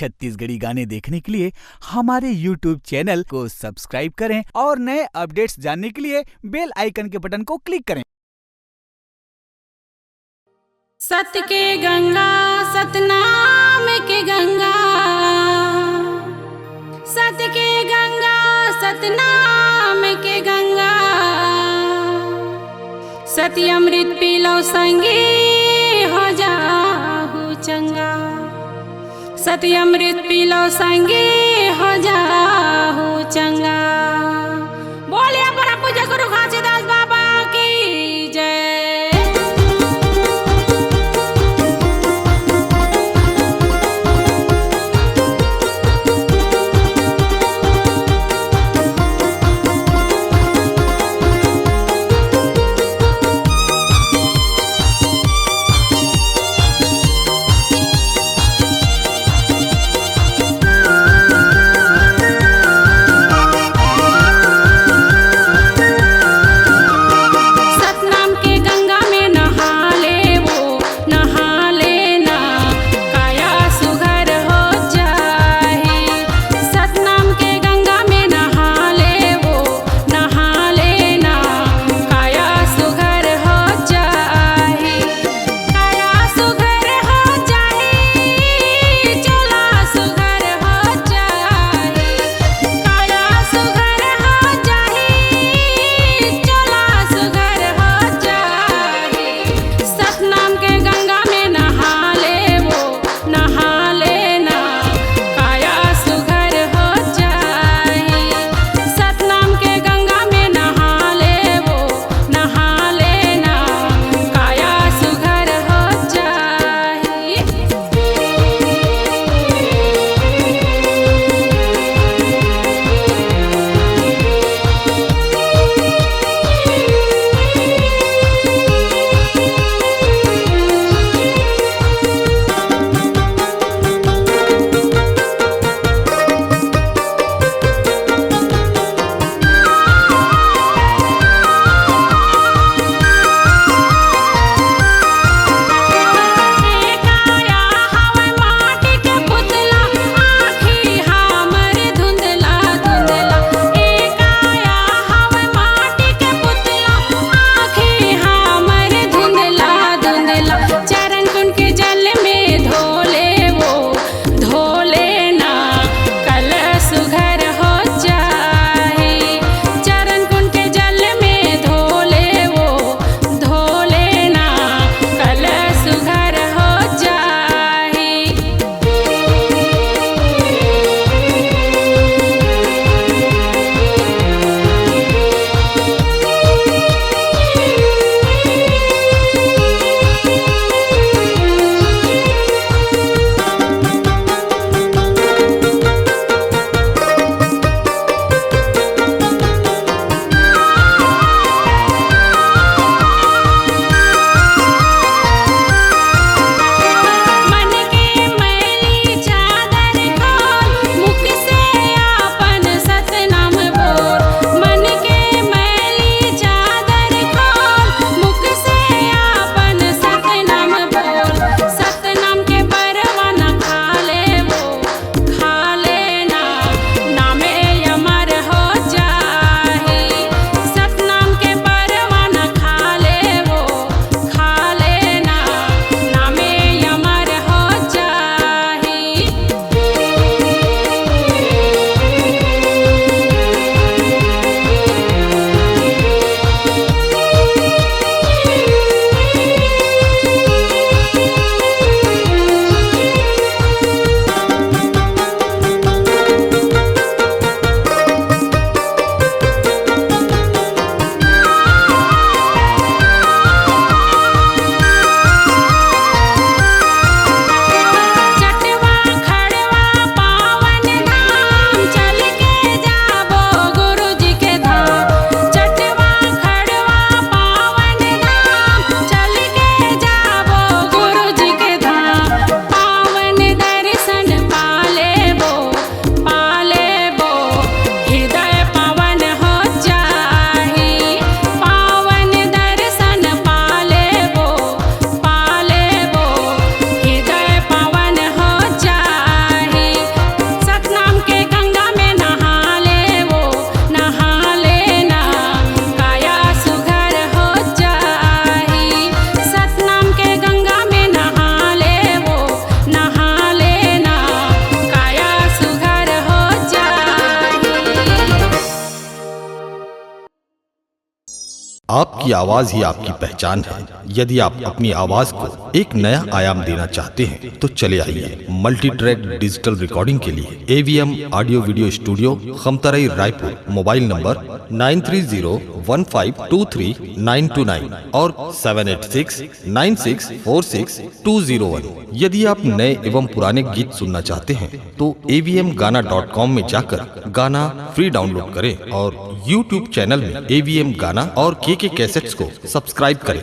छत्तीसगढ़ी गाने देखने के लिए हमारे YouTube चैनल को सब्सक्राइब करें और नए अपडेट्स जानने के लिए बेल आइकन के बटन को क्लिक करें। सत के गंगा सतनाम के गंगा, सत के गंगा सतनाम के गंगा, सती अमृत पी लो संगे हो जाहु चंगा, सती अमृत पी लो संगे हो जाहु चंगा। बोलिए परम पूज्य गुरु घासीदास बाबा की जय। आपकी आवाज ही आपकी पहचान है। यदि आप अपनी आवाज को एक नया आयाम देना चाहते हैं तो चले आइए मल्टी ट्रैक डिजिटल रिकॉर्डिंग के लिए AVM audio video studio, Khamtarai, Raipur. Mobile number 9301523929 और 7869646201। यदि आप नए एवं पुराने गीत सुनना चाहते हैं तो avmgana.com में जाकर गाना फ्री डाउनलोड करें और YouTube चैनल में AVM गाना और KK कैसेट्स को सब्सक्राइब करें।